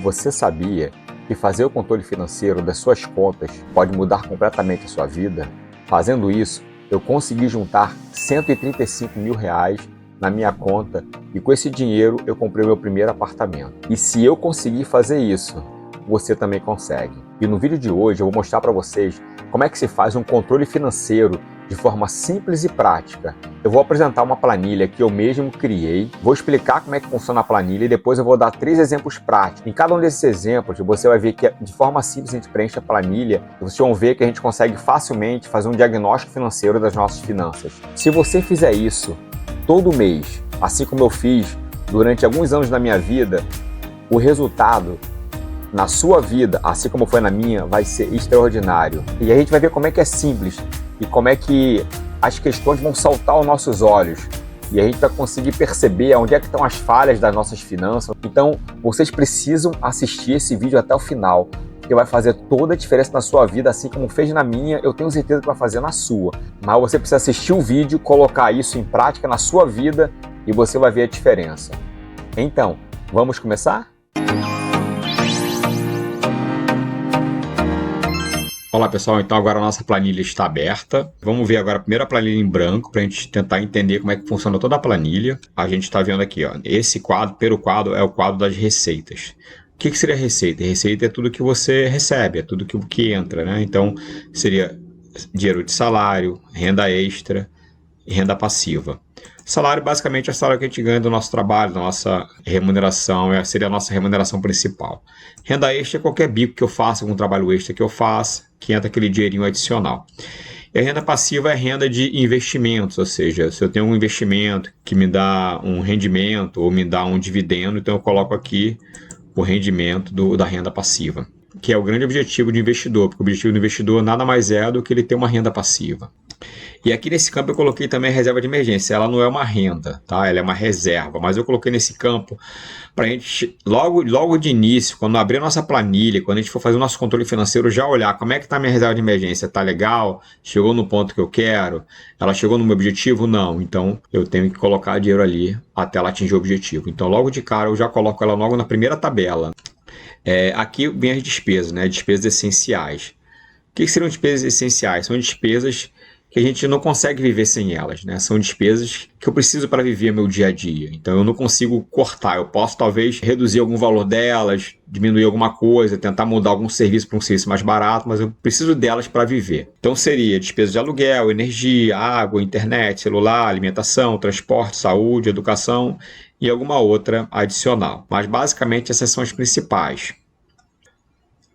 Você sabia que fazer o controle financeiro das suas contas pode mudar completamente a sua vida? Fazendo isso, eu consegui juntar R$ 135 mil na minha conta e com esse dinheiro eu comprei o meu primeiro apartamento. E se eu conseguir fazer isso, você também consegue. E no vídeo de hoje eu vou mostrar para vocês como é que se faz um controle financeiro de forma simples e prática. Eu vou apresentar uma planilha que eu mesmo criei, vou explicar como é que funciona a planilha e depois eu vou dar 3 exemplos práticos. Em cada um desses exemplos você vai ver que de forma simples a gente preenche a planilha e vocês vão ver que a gente consegue facilmente fazer um diagnóstico financeiro das nossas finanças. Se você fizer isso todo mês, assim como eu fiz durante alguns anos da minha vida, o resultado na sua vida, assim como foi na minha, vai ser extraordinário. E a gente vai ver como é que é simples e como é que as questões vão saltar aos nossos olhos. E a gente vai conseguir perceber onde é que estão as falhas das nossas finanças. Então, vocês precisam assistir esse vídeo até o final, porque vai fazer toda a diferença na sua vida, assim como fez na minha, eu tenho certeza que vai fazer na sua. Mas você precisa assistir o vídeo, colocar isso em prática na sua vida e você vai ver a diferença. Então, vamos começar? Olá pessoal, então agora a nossa planilha está aberta. Vamos ver agora a primeira planilha em branco para a gente tentar entender como é que funciona toda a planilha. A gente está vendo aqui, ó, esse quadro, primeiro quadro é o quadro das receitas. O que seria receita? Receita é tudo que você recebe, é tudo que entra, né? Então seria dinheiro de salário, renda extra e renda passiva. Salário basicamente é o salário que a gente ganha do nosso trabalho, da nossa remuneração, seria a nossa remuneração principal. Renda extra é qualquer bico que eu faça, algum trabalho extra que eu faça, que entra aquele dinheirinho adicional. E a renda passiva é renda de investimentos, ou seja, se eu tenho um investimento que me dá um rendimento ou me dá um dividendo, então eu coloco aqui o rendimento da renda passiva, que é o grande objetivo do investidor, porque o objetivo do investidor nada mais é do que ele ter uma renda passiva. E aqui nesse campo eu coloquei também a reserva de emergência. Ela não é uma renda, tá? Ela é uma reserva, mas eu coloquei nesse campo para a gente, logo de início, quando abrir a nossa planilha, quando a gente for fazer o nosso controle financeiro, já olhar como é que está a minha reserva de emergência. Está legal? Chegou no ponto que eu quero? Ela chegou no meu objetivo? Não. Então eu tenho que colocar dinheiro ali até ela atingir o objetivo. Então logo de cara eu já coloco ela logo na primeira tabela. Aqui vem as despesas, né? Despesas essenciais. O que seriam despesas essenciais? São despesas que a gente não consegue viver sem elas, né? São despesas que eu preciso para viver meu dia a dia. Então eu não consigo cortar. Eu posso talvez reduzir algum valor delas, diminuir alguma coisa, tentar mudar algum serviço para um serviço mais barato, mas eu preciso delas para viver. Então seria despesas de aluguel, energia, água, internet, celular, alimentação, transporte, saúde, educação e alguma outra adicional. Mas basicamente essas são as principais.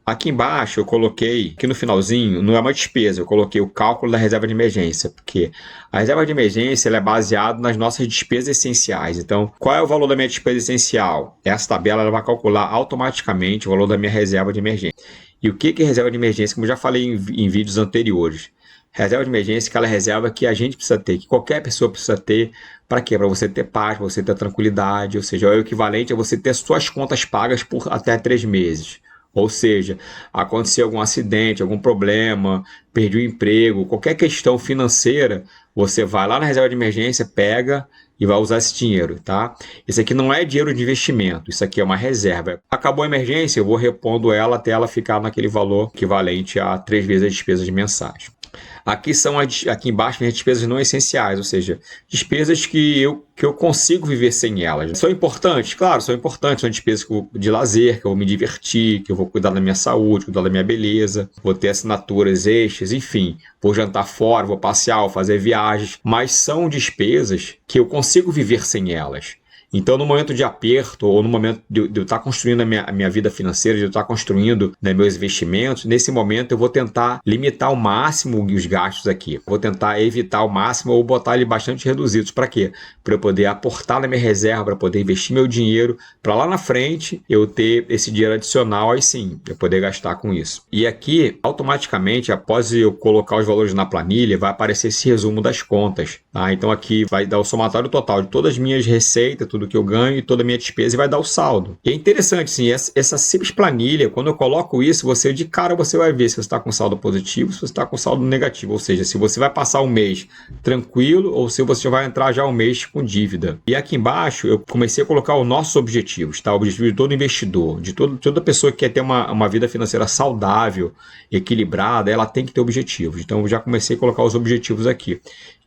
Aqui embaixo eu coloquei, aqui no finalzinho, não é uma despesa, eu coloquei o cálculo da reserva de emergência, porque a reserva de emergência ela é baseada nas nossas despesas essenciais. Então, qual é o valor da minha despesa essencial? Essa tabela ela vai calcular automaticamente o valor da minha reserva de emergência. E o que é reserva de emergência? Como eu já falei em vídeos anteriores. Reserva de emergência é aquela reserva que a gente precisa ter, que qualquer pessoa precisa ter. Para quê? Para você ter paz, para você ter tranquilidade, ou seja, é o equivalente a você ter suas contas pagas por até 3 meses. Ou seja, acontecer algum acidente, algum problema, perdi o emprego, qualquer questão financeira, você vai lá na reserva de emergência, pega e vai usar esse dinheiro, tá? Isso aqui não é dinheiro de investimento, isso aqui é uma reserva. Acabou a emergência, eu vou repondo ela até ela ficar naquele valor equivalente a 3 vezes as despesas mensais. Aqui embaixo vem as despesas não essenciais, ou seja, despesas que eu consigo viver sem elas. São importantes? Claro, são importantes. São despesas de lazer, que eu vou me divertir, que eu vou cuidar da minha saúde, cuidar da minha beleza, vou ter assinaturas extras, enfim, vou jantar fora, vou passear, vou fazer viagens, mas são despesas que eu consigo viver sem elas. Então, no momento de aperto ou no momento de eu estar construindo a minha vida financeira, de eu estar construindo, né, meus investimentos, nesse momento eu vou tentar limitar ao máximo os gastos aqui. Vou tentar evitar ao máximo ou botar ele bastante reduzidos. Para quê? Para eu poder aportar na minha reserva, para poder investir meu dinheiro, para lá na frente eu ter esse dinheiro adicional, aí sim, eu poder gastar com isso. E aqui, automaticamente, após eu colocar os valores na planilha, vai aparecer esse resumo das contas. Tá? Então aqui vai dar o somatório total de todas as minhas receitas, tudo tudo que eu ganho e toda a minha despesa e vai dar o saldo. E é interessante, sim, essa simples planilha, quando eu coloco isso, de cara você vai ver se você está com saldo positivo, se você está com saldo negativo, ou seja, se você vai passar um mês tranquilo ou se você vai entrar já um mês com dívida. E aqui embaixo eu comecei a colocar os nossos objetivos, tá? O objetivo de todo investidor, de toda pessoa que quer ter uma vida financeira saudável, equilibrada, ela tem que ter objetivos. Então eu já comecei a colocar os objetivos aqui,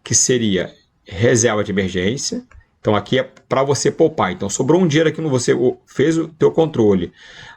que seria reserva de emergência. Então aqui é para você poupar. Então sobrou um dinheiro aqui, você fez o teu controle,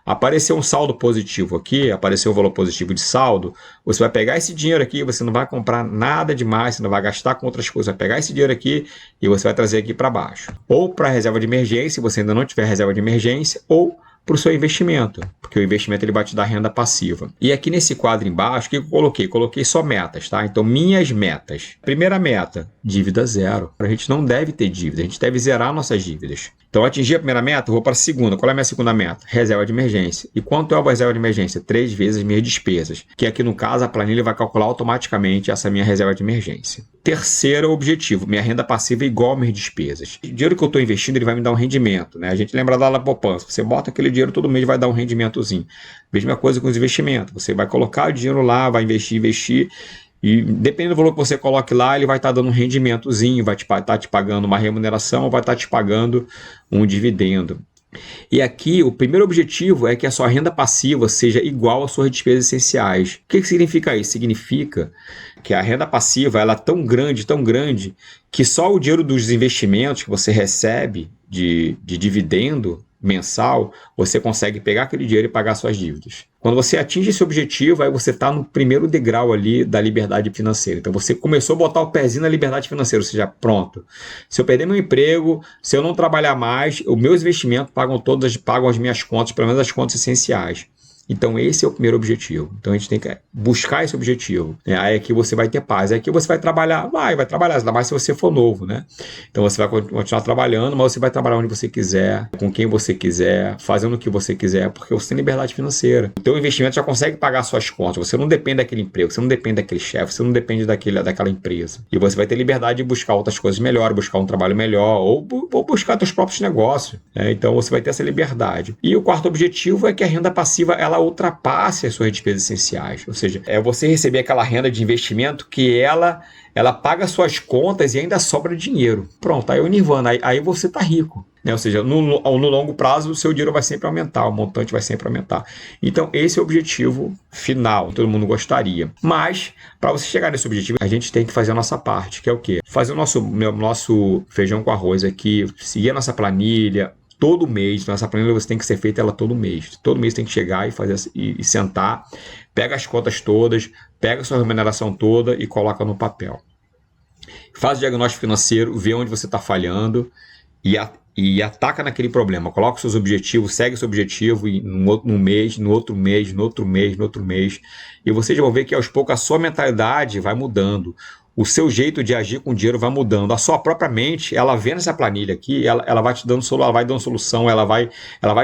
apareceu um saldo positivo aqui, apareceu um valor positivo de saldo, você vai pegar esse dinheiro aqui, você não vai comprar nada demais, você não vai gastar com outras coisas, vai pegar esse dinheiro aqui e você vai trazer aqui para baixo. Ou para reserva de emergência, se você ainda não tiver reserva de emergência, ou para o seu investimento, porque o investimento ele vai te dar renda passiva. E aqui nesse quadro embaixo, o que eu coloquei? Coloquei só metas, tá? Então, minhas metas. Primeira meta, dívida zero. A gente não deve ter dívida, a gente deve zerar nossas dívidas. Então, atingir a primeira meta, eu vou para a segunda. Qual é a minha segunda meta? Reserva de emergência. E quanto é a reserva de emergência? 3 vezes as minhas despesas, que aqui no caso a planilha vai calcular automaticamente essa minha reserva de emergência. Terceiro objetivo, minha renda passiva é igual às minhas despesas. O dinheiro que eu estou investindo, ele vai me dar um rendimento, né? A gente lembra da poupança, você bota aquele dinheiro todo mês, vai dar um rendimentozinho. Mesma coisa com os investimentos, você vai colocar o dinheiro lá, vai investir, e dependendo do valor que você coloque lá, ele vai estar dando um rendimentozinho, vai estar te pagando uma remuneração, ou vai estar te pagando um dividendo. E aqui o primeiro objetivo é que a sua renda passiva seja igual às suas despesas essenciais. O que significa isso? Significa que a renda passiva ela é tão grande, que só o dinheiro dos investimentos que você recebe de dividendo mensal, você consegue pegar aquele dinheiro e pagar suas dívidas. Quando você atinge esse objetivo, aí você está no primeiro degrau ali da liberdade financeira. Então você começou a botar o pezinho na liberdade financeira, ou seja, pronto. Se eu perder meu emprego, se eu não trabalhar mais, os meus investimentos pagam as minhas contas, pelo menos as contas essenciais. Então esse é o primeiro objetivo. Então a gente tem que buscar esse objetivo. Aí aqui você vai ter paz. Aí aqui você vai trabalhar, vai trabalhar, ainda mais se você for novo, né? Então você vai continuar trabalhando, mas você vai trabalhar onde você quiser, com quem você quiser, fazendo o que você quiser, porque você tem liberdade financeira. O teu investimento já consegue pagar suas contas. Você não depende daquele emprego, você não depende daquele chefe, você não depende daquela empresa. E você vai ter liberdade de buscar outras coisas melhores, buscar um trabalho melhor, ou buscar seus próprios negócios. Então você vai ter essa liberdade. E o quarto objetivo é que a renda passiva ela ultrapasse as suas despesas essenciais. Ou seja, é você receber aquela renda de investimento que ela paga suas contas e ainda sobra dinheiro. Pronto, aí é o nirvana, aí você está rico. Ou seja, no longo prazo o seu dinheiro vai sempre aumentar, o montante vai sempre aumentar. Então esse é o objetivo final, todo mundo gostaria. Mas para você chegar nesse objetivo, a gente tem que fazer a nossa parte, que é o quê? Fazer o nosso feijão com arroz aqui, seguir a nossa planilha, todo mês. Nossa planilha você tem que ser feita ela todo mês. Todo mês tem que chegar e fazer e sentar, pega as contas todas, pega a sua remuneração toda e coloca no papel. Faz o diagnóstico financeiro, vê onde você está falhando e ataca naquele problema. Coloca os seus objetivos, segue o seu objetivo e no mês, no outro mês, no outro mês, no outro mês. E vocês vão ver que aos poucos a sua mentalidade vai mudando. O seu jeito de agir com o dinheiro vai mudando. A sua própria mente, ela vendo essa planilha aqui, ela vai te dando solução, ela vai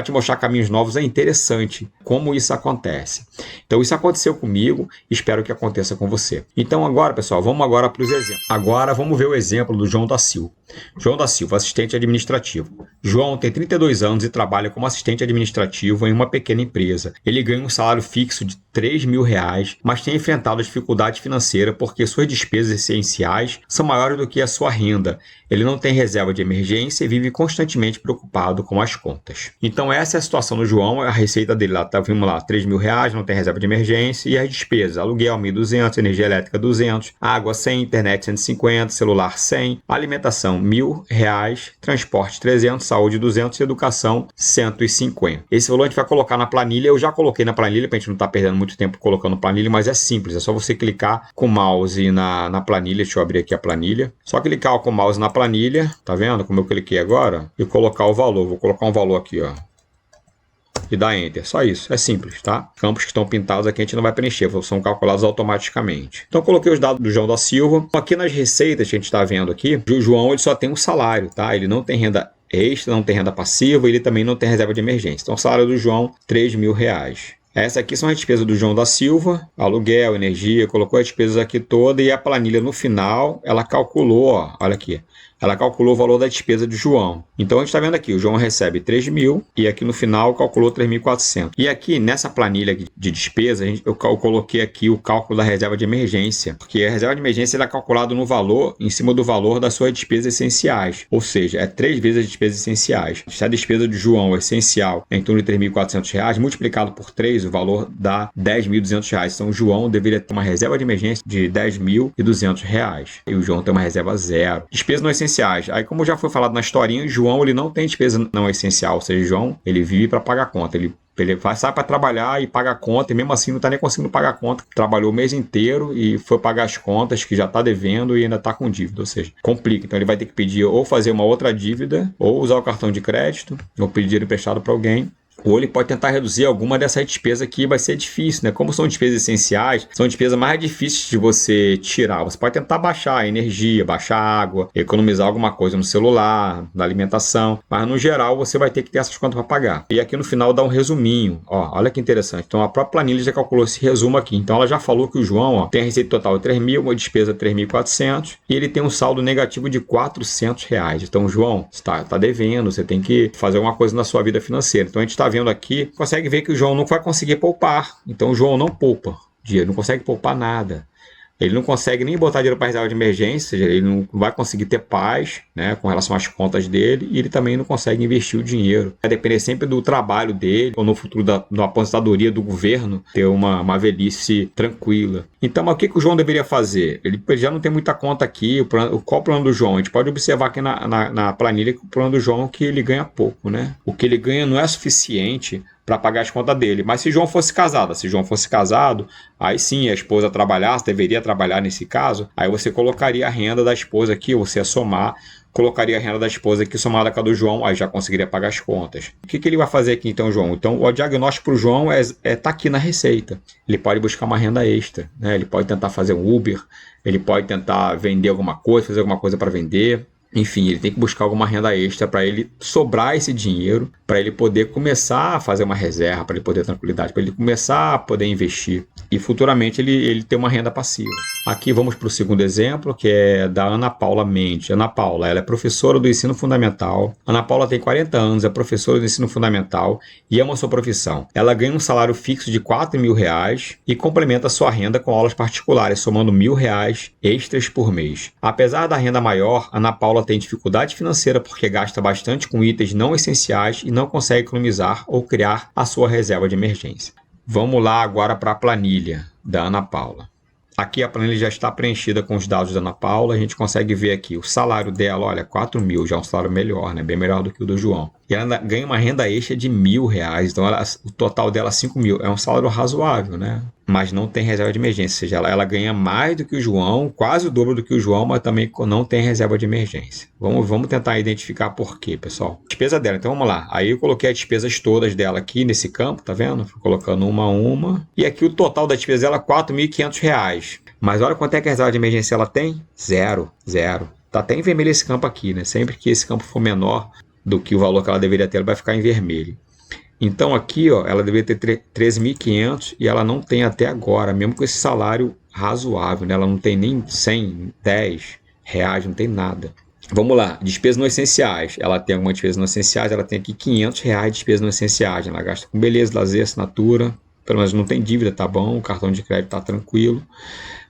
te mostrar caminhos novos. É interessante como isso acontece. Então isso aconteceu comigo, espero que aconteça com você. Então agora, pessoal, vamos agora para os exemplos. Agora vamos ver o exemplo do João da Silva. João da Silva, assistente administrativo. João tem 32 anos e trabalha como assistente administrativo em uma pequena empresa. Ele ganha um salário fixo de R$3.000, mas tem enfrentado dificuldade financeira porque suas despesas essenciais são maiores do que a sua renda. Ele não tem reserva de emergência e vive constantemente preocupado com as contas. Então essa é a situação do João, a receita dele lá, vimos lá, R$3.000, não tem reserva de emergência, e as despesas, aluguel 1.200, energia elétrica 200, água 100, internet 150, celular 100, alimentação R$1.000, transporte 300, saúde 200 e educação 150. Esse valor a gente vai colocar na planilha, eu já coloquei na planilha para a gente não estar perdendo muito tempo colocando planilha, mas é simples, é só você clicar com o mouse na planilha, deixa eu abrir aqui a planilha, só clicar com o mouse na planilha, tá vendo como eu cliquei agora? E colocar o valor, vou colocar um valor aqui, ó. E dá Enter, só isso, é simples, tá? Campos que estão pintados aqui a gente não vai preencher, são calculados automaticamente. Então coloquei os dados do João da Silva. Aqui nas receitas que a gente está vendo aqui, o João ele só tem um salário, tá? Ele não tem renda extra, não tem renda passiva, ele também não tem reserva de emergência. Então o salário do João, R$3.000. Essa aqui são as despesas do João da Silva, aluguel, energia, colocou as despesas aqui todas e a planilha no final, ela calculou, ó, olha aqui, ela calculou o valor da despesa de João. Então a gente está vendo aqui, o João recebe 3.000 e aqui no final calculou 3.400. E aqui nessa planilha de despesa, eu coloquei aqui o cálculo da reserva de emergência, porque a reserva de emergência é calculada no valor, em cima do valor das suas despesas essenciais, ou seja, é 3 vezes as despesas essenciais. Se a despesa de João essencial é em torno de R$3.400, multiplicado por 3, o valor dá R$10.200. Então o João deveria ter uma reserva de emergência de R$10.200 e o João tem uma reserva zero. Despesas não essenciais. Aí, como já foi falado na historinha, João ele não tem despesa não essencial, ou seja, João ele vive para pagar conta. Ele sai para trabalhar e paga a conta, e mesmo assim não está nem conseguindo pagar a conta. Trabalhou o mês inteiro e foi pagar as contas que já está devendo e ainda está com dívida, ou seja, complica. Então ele vai ter que pedir ou fazer uma outra dívida, ou usar o cartão de crédito, ou pedir dinheiro emprestado para alguém. Ou ele pode tentar reduzir alguma dessas despesas aqui, vai ser difícil, né? Como são despesas essenciais, são despesas mais difíceis de você tirar. Você pode tentar baixar a energia, baixar a água, economizar alguma coisa no celular, na alimentação, mas no geral você vai ter que ter essas contas para pagar. E aqui no final dá um resuminho, ó, olha que interessante. Então a própria planilha já calculou esse resumo aqui. Então ela já falou que o João, ó, tem a receita total de 3.000, uma despesa de 3.400 e ele tem um saldo negativo de R$400. Então João, está devendo, você tem que fazer alguma coisa na sua vida financeira. Então a gente está vendo aqui, consegue ver que o João não vai conseguir poupar. Então o João não poupa dinheiro, não consegue poupar nada. Ele não consegue nem botar dinheiro para reserva de emergência, ele não vai conseguir ter paz, né, com relação às contas dele, e ele também não consegue investir o dinheiro. Vai depender sempre do trabalho dele, ou no futuro da aposentadoria do governo, ter uma velhice tranquila. Então, o que o João deveria fazer? Ele já não tem muita conta aqui. Qual o plano do João? A gente pode observar aqui na planilha que o plano do João é que ele ganha pouco, né? O que ele ganha não é suficiente para pagar as contas dele. Mas se João fosse casado, aí sim a esposa trabalhasse, deveria trabalhar nesse caso, aí você colocaria a renda da esposa aqui, você ia somar, colocaria a renda da esposa aqui somada com a do João, aí já conseguiria pagar as contas. O que ele vai fazer aqui então, João? Então o diagnóstico para o João tá aqui na receita. Ele pode buscar uma renda extra, né? Ele pode tentar fazer um Uber, ele pode tentar vender alguma coisa, fazer alguma coisa para vender. Enfim, ele tem que buscar alguma renda extra para ele sobrar esse dinheiro, para ele poder começar a fazer uma reserva, para ele poder ter tranquilidade, para ele começar a poder investir e futuramente ele ter uma renda passiva. Aqui vamos para o segundo exemplo, que é da Ana Paula Mendes. Ana Paula, ela é professora do ensino fundamental. Ana Paula tem 40 anos, é professora do ensino fundamental e ama sua profissão. Ela ganha um salário fixo de R$4.000 e complementa sua renda com aulas particulares, somando R$1.000 extras por mês. Apesar da renda maior, Ana Paula tem dificuldade financeira porque gasta bastante com itens não essenciais e não consegue economizar ou criar a sua reserva de emergência. Vamos lá agora para a planilha da Ana Paula. Aqui a planilha já está preenchida com os dados da Ana Paula. A gente consegue ver aqui o salário dela, olha, 4.000, já é um salário melhor, né? Bem melhor do que o do João. E ela ganha uma renda extra de R$1.000, então o total dela é 5.000. É um salário razoável, né? Mas não tem reserva de emergência, ou seja, ela ganha mais do que o João, quase o dobro do que o João, mas também não tem reserva de emergência. Vamos tentar identificar por quê, pessoal. Despesa dela, então vamos lá. Aí eu coloquei as despesas todas dela aqui nesse campo, tá vendo? Fui colocando uma a uma. E aqui o total da despesa dela é R$4.500. Mas olha quanto é que a reserva de emergência ela tem? Zero. Tá até em vermelho esse campo aqui, né? Sempre que esse campo for menor do que o valor que ela deveria ter, ela vai ficar em vermelho. Então aqui, ó, ela deveria ter 13.500 e ela não tem até agora, mesmo com esse salário razoável, né? Ela não tem nem 100, 10 reais, não tem nada. Vamos lá, despesas não essenciais. Ela tem algumas despesas não essenciais, ela tem aqui R$500 de despesas não essenciais. Ela gasta com beleza, lazer, assinatura, pelo menos não tem dívida, tá bom? O cartão de crédito tá tranquilo,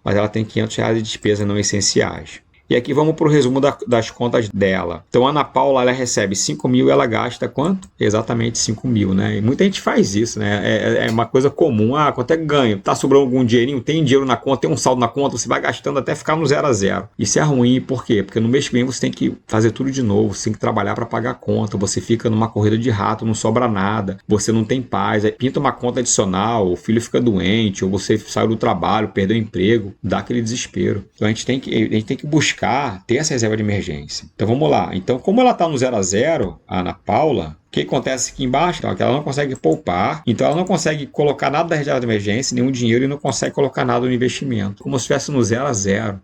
mas ela tem R$500 de despesas não essenciais. E aqui vamos para o resumo das contas dela. Então, a Ana Paula ela recebe 5.000 e ela gasta quanto? Exatamente 5.000, né? E muita gente faz isso, né? É uma coisa comum. Ah, quanto é que ganha? Tá sobrando algum dinheirinho? Tem dinheiro na conta, tem um saldo na conta, você vai gastando até ficar no 0 a 0. Isso é ruim, por quê? Porque no mês que vem você tem que fazer tudo de novo, você tem que trabalhar para pagar a conta, você fica numa corrida de rato, não sobra nada, você não tem paz, aí pinta uma conta adicional, o filho fica doente, ou você saiu do trabalho, perdeu o emprego, dá aquele desespero. Então a gente tem que buscar ter essa reserva de emergência. Então vamos lá. Então, como ela está no 0 a 0, a Ana Paula, o que acontece aqui embaixo? Então, que ela não consegue poupar, então ela não consegue colocar nada da reserva de emergência, nenhum dinheiro, e não consegue colocar nada no investimento. Como se estivesse no 0 a 0.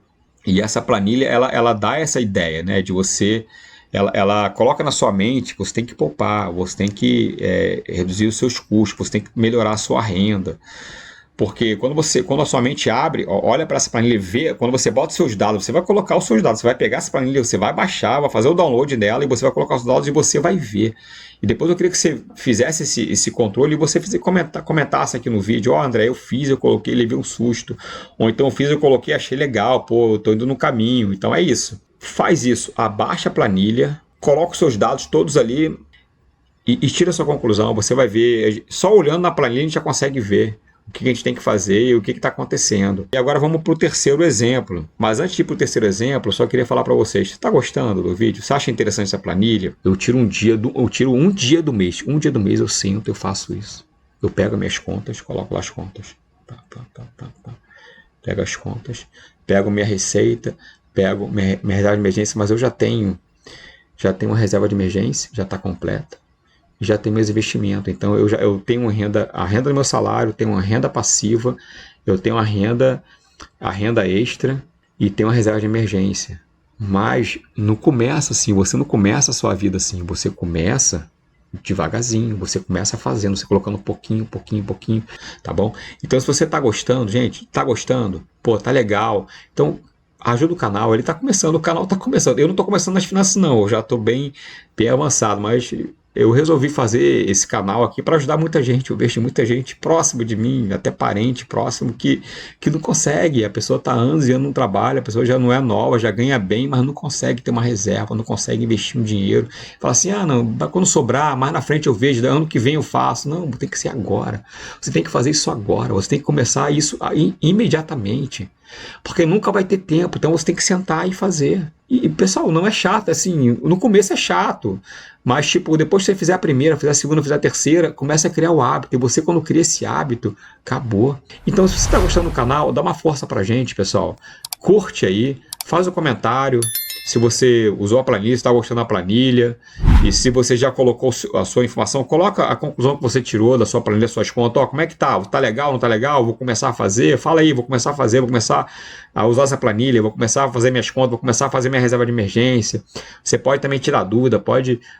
E essa planilha, ela dá essa ideia, né, de você... Ela coloca na sua mente que você tem que poupar, você tem que reduzir os seus custos, você tem que melhorar a sua renda. Porque quando a sua mente abre, olha para essa planilha e vê, quando você bota os seus dados, você vai colocar os seus dados, você vai pegar essa planilha, você vai baixar, vai fazer o download dela e você vai colocar os dados e você vai ver. E depois eu queria que você fizesse esse controle e você comentasse aqui no vídeo, André, eu fiz, eu coloquei, levei um susto. Ou então eu fiz, eu coloquei, achei legal, pô, eu tô indo no caminho. Então é isso. Faz isso, abaixa a planilha, coloca os seus dados todos ali e tira a sua conclusão. Você vai ver, só olhando na planilha a gente já consegue ver o que a gente tem que fazer e o que está acontecendo. E agora vamos para o terceiro exemplo. Mas antes de ir para o terceiro exemplo, eu só queria falar para vocês. Você está gostando do vídeo? Você acha interessante essa planilha? Eu tiro um dia do mês. Um dia do mês eu sento, eu faço isso. Eu pego minhas contas, coloco lá as contas. Pego as contas, pego minha receita, pego minha reserva de emergência, mas eu já tenho uma reserva de emergência, já está completa. Já tenho meus investimentos, então eu tenho a renda do meu salário, tenho uma renda passiva, eu tenho a renda extra e tenho uma reserva de emergência. Mas não começa assim, você não começa a sua vida assim, você começa devagarzinho, você começa fazendo, você colocando pouquinho, tá bom? Então se você tá gostando, gente, tá gostando, pô, tá legal, então ajuda o canal, ele tá começando, o canal tá começando, eu não tô começando nas finanças não, eu já tô bem avançado, mas eu resolvi fazer esse canal aqui para ajudar muita gente. Eu vejo muita gente próxima de mim, até parente próximo, que não consegue. A pessoa está anos e anos no trabalho, a pessoa já não é nova, já ganha bem, mas não consegue ter uma reserva, não consegue investir um dinheiro. Fala assim, não, quando sobrar, mais na frente eu vejo, ano que vem eu faço. Não, tem que ser agora. Você tem que fazer isso agora, você tem que começar isso imediatamente. Porque nunca vai ter tempo, então você tem que sentar e fazer. E pessoal, não é chato, assim, no começo é chato, mas tipo, depois que você fizer a primeira, fizer a segunda, fizer a terceira, começa a criar o hábito, e você quando cria esse hábito, acabou. Então se você está gostando do canal, dá uma força pra gente, pessoal, curte aí, faz um comentário, se você usou a planilha, está gostando da planilha, e se você já colocou a sua informação, coloca a conclusão que você tirou da sua planilha, das suas contas, como é que tá? Tá legal, não tá legal? Vou começar a fazer? Fala aí, vou começar a fazer, vou começar a usar essa planilha, vou começar a fazer minhas contas, vou começar a fazer minha reserva de emergência. Você pode também tirar dúvida,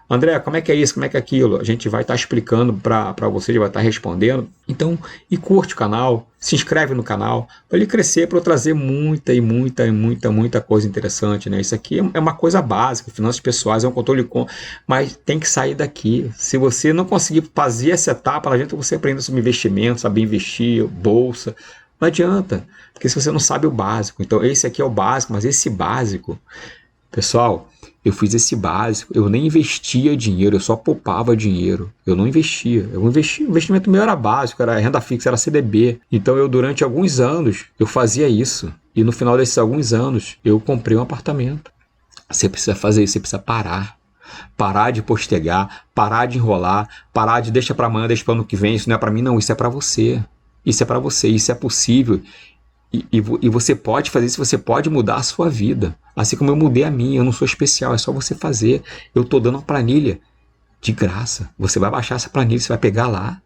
André, como é que é isso, como é que é aquilo? A gente vai estar explicando para você, vai estar respondendo. Então, e curte o canal, se inscreve no canal, para ele crescer, para eu trazer muita coisa interessante, né? Isso aqui é uma coisa básica, finanças pessoais, é um controle de conta, mas tem que sair daqui. Se você não conseguir fazer essa etapa, não adianta você aprender sobre investimento, saber investir, bolsa, não adianta, porque se você não sabe o básico, então esse aqui é o básico, mas esse básico, pessoal, eu fiz esse básico, eu nem investia dinheiro, eu só poupava dinheiro, eu não investia, o investimento meu era básico, era renda fixa, era CDB, então eu durante alguns anos, eu fazia isso, e no final desses alguns anos, eu comprei um apartamento. Você precisa fazer isso, você precisa parar de postergar, parar de enrolar, parar de deixa para amanhã, deixa para ano que vem, isso não é para mim não, isso é para você, isso é possível. E você pode fazer isso, você pode mudar a sua vida. Assim como eu mudei a minha, eu não sou especial, é só você fazer. Eu estou dando uma planilha de graça. Você vai baixar essa planilha, você vai pegar lá,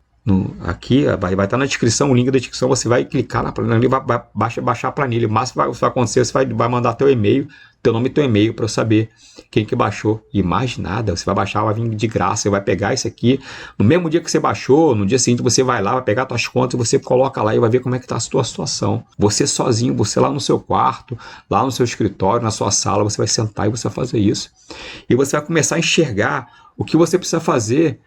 aqui vai estar na descrição, o link da descrição, você vai clicar na planilha, vai baixar a planilha. O máximo que vai acontecer, você vai mandar teu e-mail, teu nome e teu e-mail para eu saber quem que baixou. E mais nada, você vai baixar, vai vir de graça, você vai pegar isso aqui, no mesmo dia que você baixou, no dia seguinte você vai lá, vai pegar suas contas e você coloca lá e vai ver como é que está a sua situação. Você sozinho, você lá no seu quarto, lá no seu escritório, na sua sala, você vai sentar e você vai fazer isso. E você vai começar a enxergar o que você precisa fazer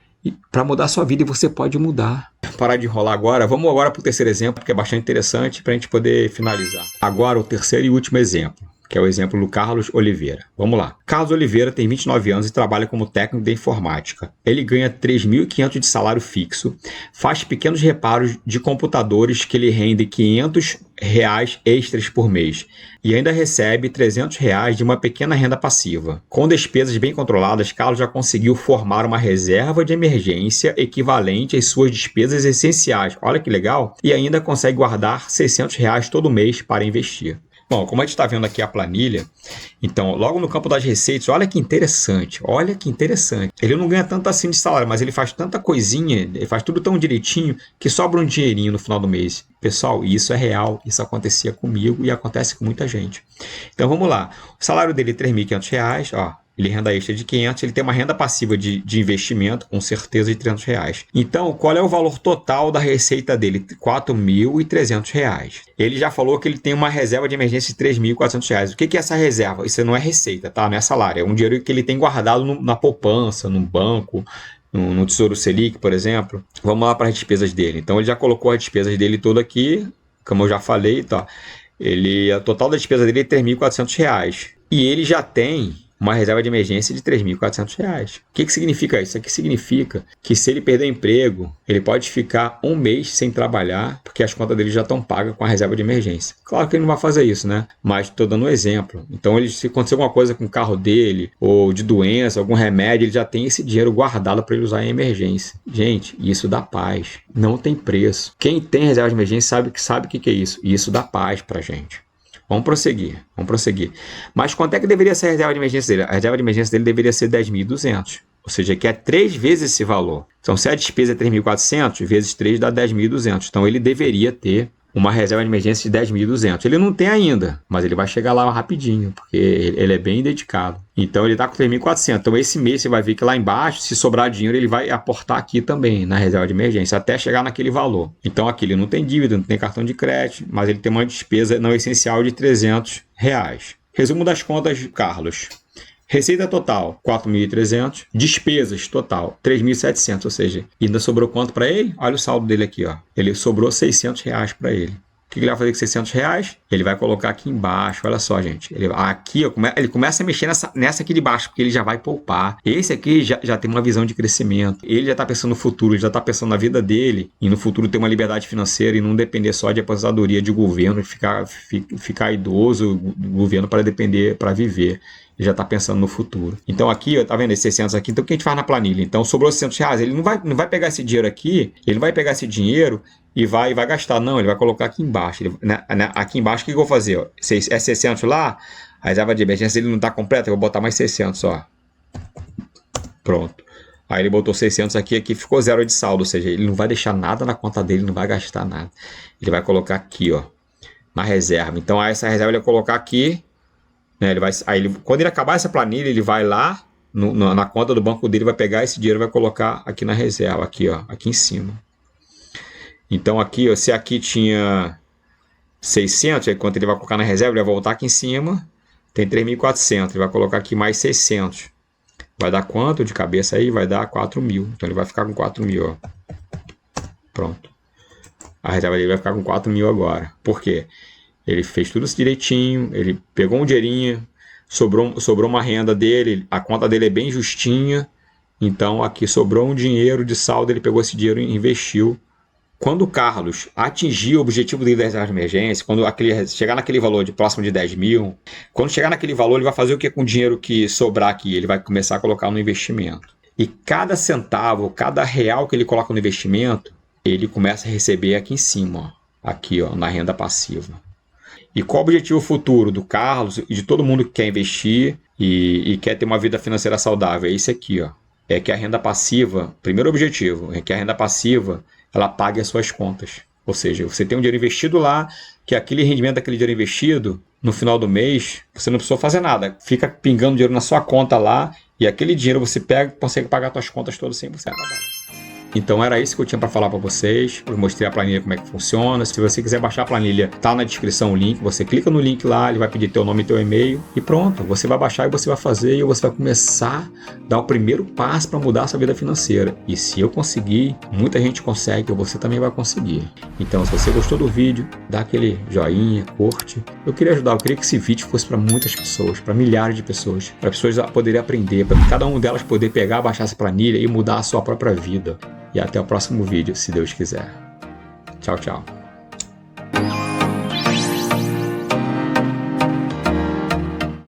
para mudar a sua vida, e você pode mudar. Parar de enrolar agora, vamos agora para o terceiro exemplo, que é bastante interessante para a gente poder finalizar. Agora o terceiro e último exemplo, que é o exemplo do Carlos Oliveira. Vamos lá. Carlos Oliveira tem 29 anos e trabalha como técnico de informática. Ele ganha 3.500 de salário fixo, faz pequenos reparos de computadores que lhe rendem R$500 extras por mês e ainda recebe R$300 de uma pequena renda passiva. Com despesas bem controladas, Carlos já conseguiu formar uma reserva de emergência equivalente às suas despesas essenciais. Olha que legal! E ainda consegue guardar R$600 todo mês para investir. Bom, como a gente está vendo aqui a planilha, então, logo no campo das receitas, olha que interessante. Ele não ganha tanto assim de salário, mas ele faz tanta coisinha, ele faz tudo tão direitinho, que sobra um dinheirinho no final do mês. Pessoal, isso é real, isso acontecia comigo e acontece com muita gente. Então, vamos lá. O salário dele é R$3.500, ó. ele renda extra de 500, ele tem uma renda passiva de investimento, com certeza, de R$300. Então, qual é o valor total da receita dele? R$4.300. Ele já falou que ele tem uma reserva de emergência de R$3.400. O que é essa reserva? Isso não é receita, tá? Não é salário. É um dinheiro que ele tem guardado na poupança, no banco, no Tesouro Selic, por exemplo. Vamos lá para as despesas dele. Então, ele já colocou as despesas dele todas aqui, como eu já falei, tá? A total da despesa dele é R$3.400. E ele já tem uma reserva de emergência de R$3.400. O que significa isso? Isso aqui significa que se ele perder o emprego, ele pode ficar um mês sem trabalhar, porque as contas dele já estão pagas com a reserva de emergência. Claro que ele não vai fazer isso, né? Mas estou dando um exemplo. Então, se acontecer alguma coisa com o carro dele, ou de doença, algum remédio, ele já tem esse dinheiro guardado para ele usar em emergência. Gente, isso dá paz. Não tem preço. Quem tem reserva de emergência sabe o que é isso. E isso dá paz para a gente. Vamos prosseguir. Mas quanto é que deveria ser a reserva de emergência dele? A reserva de emergência dele deveria ser 10.200. Ou seja, que é 3 vezes esse valor. Então, se a despesa é 3.400, vezes 3 dá 10.200. Então, ele deveria ter uma reserva de emergência de 10.200. Ele não tem ainda, mas ele vai chegar lá rapidinho, porque ele é bem dedicado. Então, ele está com 3.400. Então, esse mês você vai ver que lá embaixo, se sobrar dinheiro, ele vai aportar aqui também, na reserva de emergência, até chegar naquele valor. Então, aqui ele não tem dívida, não tem cartão de crédito, mas ele tem uma despesa não essencial de R$300. Resumo das contas de Carlos. Receita total, 4.300. Despesas total, 3.700. Ou seja, ainda sobrou quanto para ele? Olha o saldo dele aqui, ó. Ele sobrou R$600 para ele. O que ele vai fazer com R$600? Ele vai colocar aqui embaixo. Olha só, gente. Aqui, ó, ele começa a mexer nessa aqui de baixo, porque ele já vai poupar. Esse aqui já tem uma visão de crescimento. Ele já está pensando no futuro, ele já está pensando na vida dele. E no futuro ter uma liberdade financeira e não depender só de aposentadoria de governo, ficar idoso do governo para depender, para viver. Ele já está pensando no futuro. Então aqui, ó, tá vendo esses 600 aqui? Então o que a gente faz na planilha? Então sobrou R$600. Ele não vai pegar esse dinheiro aqui, ele não vai pegar esse dinheiro e vai gastar. Não, ele vai colocar aqui embaixo. Aqui embaixo, o que eu vou fazer? Ó? É 600 lá, a reserva de emergência ele não está completa, eu vou botar mais 600, ó. Pronto. Aí ele botou 600 aqui ficou zero de saldo, ou seja, ele não vai deixar nada na conta dele, não vai gastar nada. Ele vai colocar aqui, ó, na reserva. Então essa reserva ele vai colocar aqui, né? Quando ele acabar essa planilha, ele vai lá na conta do banco dele, vai pegar esse dinheiro e vai colocar aqui na reserva, aqui, ó, aqui em cima. Então aqui, ó, se aqui tinha 600, aí quando ele vai colocar na reserva, ele vai voltar aqui em cima, tem 3.400, ele vai colocar aqui mais 600. Vai dar quanto de cabeça aí? Vai dar 4.000. Então ele vai ficar com 4.000, ó. Pronto. A reserva dele vai ficar com 4.000 agora. Por quê? Ele fez tudo isso direitinho, ele pegou um dinheirinho, sobrou uma renda dele, a conta dele é bem justinha, então aqui sobrou um dinheiro de saldo, ele pegou esse dinheiro e investiu. Quando o Carlos atingir o objetivo dele da reserva de emergência, quando chegar naquele valor de próximo de 10 mil, quando chegar naquele valor, ele vai fazer o que com o dinheiro que sobrar aqui? Ele vai começar a colocar no investimento. E cada centavo, cada real que ele coloca no investimento, ele começa a receber aqui em cima, ó, aqui, ó, na renda passiva. E qual o objetivo futuro do Carlos e de todo mundo que quer investir e quer ter uma vida financeira saudável? É isso aqui, ó. É que a renda passiva, primeiro objetivo, é que a renda passiva ela pague as suas contas. Ou seja, você tem um dinheiro investido lá, que aquele rendimento daquele dinheiro investido, no final do mês, você não precisou fazer nada. Fica pingando dinheiro na sua conta lá, e aquele dinheiro você pega e consegue pagar suas contas todas 100%. Então era isso que eu tinha para falar para vocês. Eu mostrei a planilha como é que funciona. Se você quiser baixar a planilha, tá na descrição o link. Você clica no link lá, ele vai pedir teu nome e teu e-mail e pronto. Você vai baixar e você vai fazer e você vai começar a dar o primeiro passo para mudar a sua vida financeira. E se eu conseguir, muita gente consegue, você também vai conseguir. Então se você gostou do vídeo, dá aquele joinha, curte. Eu queria que esse vídeo fosse para muitas pessoas, para milhares de pessoas, para pessoas poderem aprender, para cada uma delas poder pegar, baixar essa planilha e mudar a sua própria vida. E até o próximo vídeo, se Deus quiser. Tchau, tchau.